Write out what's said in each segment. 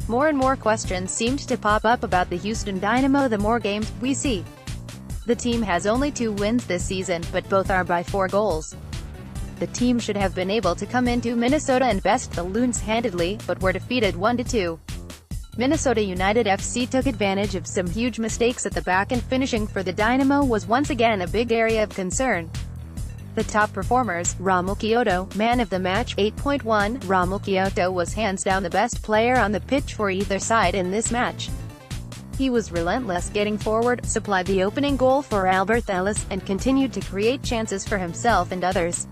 More and more questions seemed to pop up about the Houston Dynamo the more games we see. The team has only 2 wins this season, but both are by 4 goals. The team should have been able to come into Minnesota and best the Loons handedly, but were defeated 1-2. Minnesota United FC took advantage of some huge mistakes at the back, and finishing for the Dynamo was once again a big area of concern. The top performers, Romell Quioto, man of the match, 8.1. Romell Quioto was hands down the best player on the pitch for either side in this match. He was relentless getting forward, supplied the opening goal for Alberth Ellis, and continued to create chances for himself and others.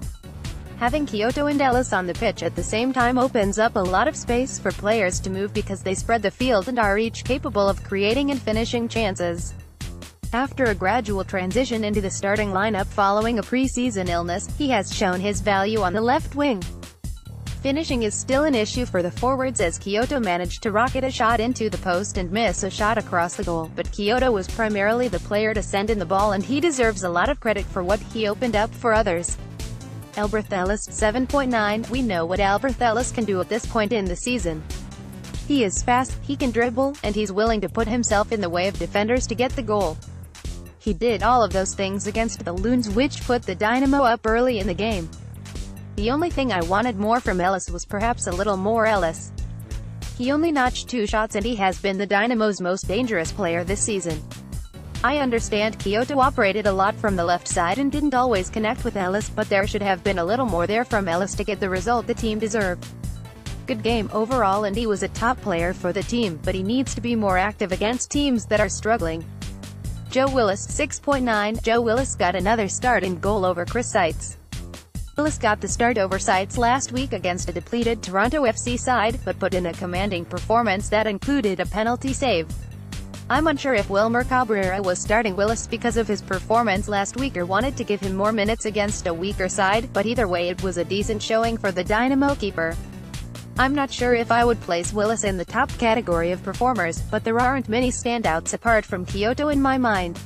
Having Quioto and Ellis on the pitch at the same time opens up a lot of space for players to move because they spread the field and are each capable of creating and finishing chances. After a gradual transition into the starting lineup following a pre-season illness, he has shown his value on the left wing. Finishing is still an issue for the forwards, as Quioto managed to rocket a shot into the post and miss a shot across the goal, but Quioto was primarily the player to send in the ball, and he deserves a lot of credit for what he opened up for others. Alberth Ellis, 7.9. We know what Alberth Ellis can do at this point in the season. He is fast, he can dribble, and he's willing to put himself in the way of defenders to get the goal. He did all of those things against the Loons, which put the Dynamo up early in the game. The only thing I wanted more from Ellis was perhaps a little more Ellis. He only notched 2 shots, and he has been the Dynamo's most dangerous player this season. I understand Quioto operated a lot from the left side and didn't always connect with Ellis, but there should have been a little more there from Ellis to get the result the team deserved. Good game overall, and he was a top player for the team, but he needs to be more active against teams that are struggling. Joe Willis, 6.9. Joe Willis got another start in goal over Chris Seitz. Willis got the start over Seitz last week against a depleted Toronto FC side, but put in a commanding performance that included a penalty save. I'm unsure if Wilmer Cabrera was starting Willis because of his performance last week or wanted to give him more minutes against a weaker side, but either way it was a decent showing for the Dynamo keeper. I'm not sure if I would place Willis in the top category of performers, but there aren't many standouts apart from Quioto in my mind.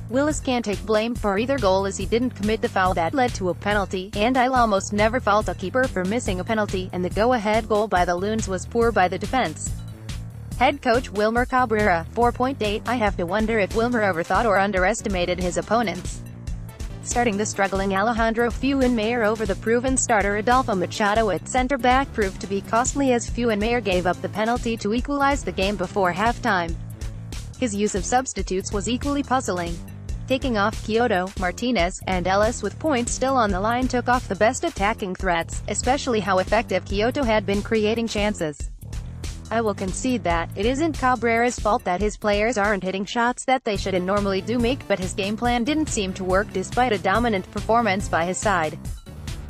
Willis can't take blame for either goal, as he didn't commit the foul that led to a penalty, and I'll almost never fault a keeper for missing a penalty, and the go-ahead goal by the Loons was poor by the defense. Head coach Wilmer Cabrera, 4.8. I have to wonder if Wilmer overthought or underestimated his opponents. Starting the struggling Alejandro Fuenmayer over the proven starter Adolfo Machado at center-back proved to be costly, as Fuenmayer gave up the penalty to equalize the game before halftime. His use of substitutes was equally puzzling. Taking off Quioto, Martinez, and Ellis with points still on the line took off the best attacking threats, especially how effective Quioto had been creating chances. I will concede that it isn't Cabrera's fault that his players aren't hitting shots that they should and normally do make, but his game plan didn't seem to work despite a dominant performance by his side.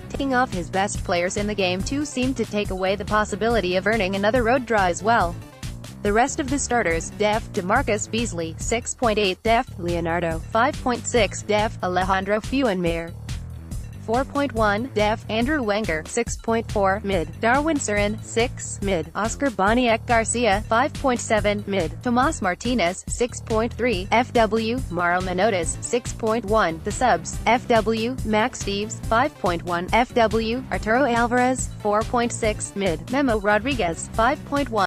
Taking off his best players in the game too seemed to take away the possibility of earning another road draw as well. The rest of the starters, def. DeMarcus Beasley, 6.8, def. Leonardo, 5.6, def. Alejandro Fuenmayer, 4.1, def. Andrew Wenger, 6.4, mid. Darwin Surin, 6, mid. Oscar Boniek Garcia, 5.7, mid. Tomas Martinez, 6.3, FW. Mauro Manotas, 6.1. The subs, FW. Max Steves, 5.1, FW. Arturo Alvarez, 4.6, mid. Memo Rodriguez, 5.1.